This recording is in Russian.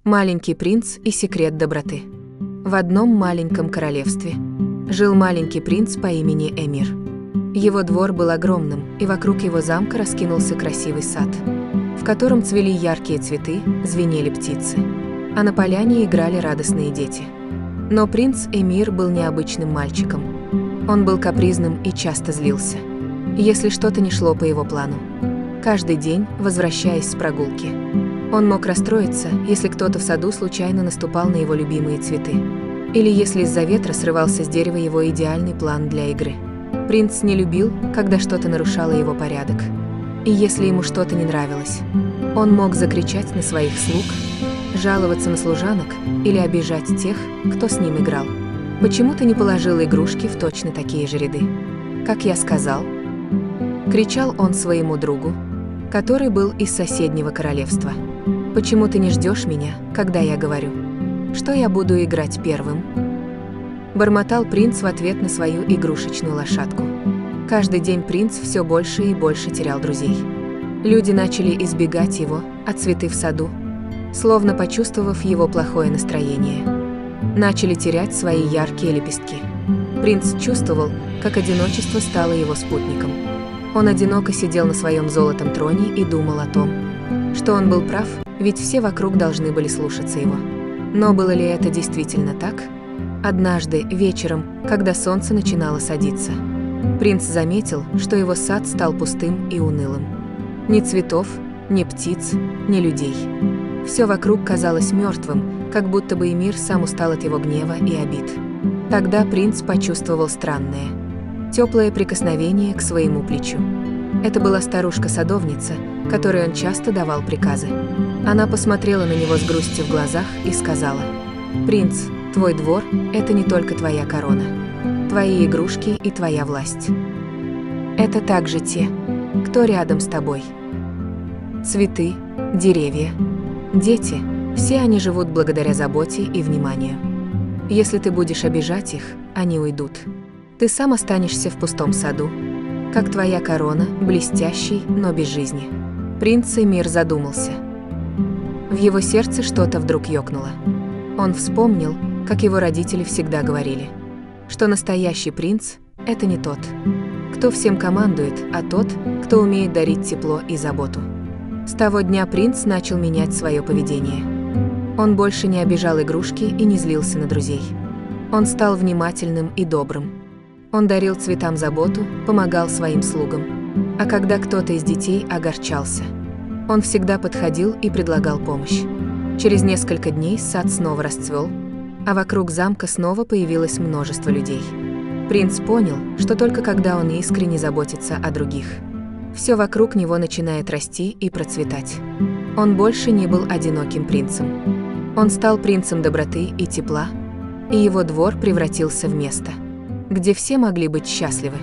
Маленький принц и секрет доброты. В одном маленьком королевстве жил маленький принц по имени Эмир. Его двор был огромным, и вокруг его замка раскинулся красивый сад, в котором цвели яркие цветы, звенели птицы, а на поляне играли радостные дети. Но принц Эмир был необычным мальчиком. Он был капризным и часто злился, если что-то не шло по его плану. Каждый день, возвращаясь с прогулки, он мог расстроиться, если кто-то в саду случайно наступал на его любимые цветы, или если из-за ветра срывался с дерева его идеальный план для игры. Принц не любил, когда что-то нарушало его порядок. И если ему что-то не нравилось, он мог закричать на своих слуг, жаловаться на служанок или обижать тех, кто с ним играл. «Почему ты не положила игрушки в точно такие же ряды, как я сказал?» Кричал он своему другу, который был из соседнего королевства. «Почему ты не ждешь меня, когда я говорю, что я буду играть первым?» Бормотал принц в ответ на свою игрушечную лошадку. Каждый день принц все больше и больше терял друзей. Люди начали избегать его, а цветы в саду, словно почувствовав его плохое настроение, начали терять свои яркие лепестки. Принц чувствовал, как одиночество стало его спутником. Он одиноко сидел на своем золотом троне и думал о том, что он был прав, ведь все вокруг должны были слушаться его. Но было ли это действительно так? Однажды, вечером, когда солнце начинало садиться, принц заметил, что его сад стал пустым и унылым. Ни цветов, ни птиц, ни людей. Все вокруг казалось мертвым, как будто бы и мир сам устал от его гнева и обид. Тогда принц почувствовал странное, теплое прикосновение к своему плечу. Это была старушка-садовница, которой он часто давал приказы. Она посмотрела на него с грустью в глазах и сказала: «Принц, твой двор – это не только твоя корона, твои игрушки и твоя власть. Это также те, кто рядом с тобой. Цветы, деревья, дети – все они живут благодаря заботе и вниманию. Если ты будешь обижать их, они уйдут. Ты сам останешься в пустом саду, как твоя корона, блестящий, но без жизни». Принц Эмир задумался. В его сердце что-то вдруг ёкнуло. Он вспомнил, как его родители всегда говорили, что настоящий принц – это не тот, кто всем командует, а тот, кто умеет дарить тепло и заботу. С того дня принц начал менять свое поведение. Он больше не обижал игрушки и не злился на друзей. Он стал внимательным и добрым. Он дарил цветам заботу, помогал своим слугам. А когда кто-то из детей огорчался, он всегда подходил и предлагал помощь. Через несколько дней сад снова расцвел, а вокруг замка снова появилось множество людей. Принц понял, что только когда он искренне заботится о других, все вокруг него начинает расти и процветать. Он больше не был одиноким принцем. Он стал принцем доброты и тепла, и его двор превратился в место, где все могли быть счастливы.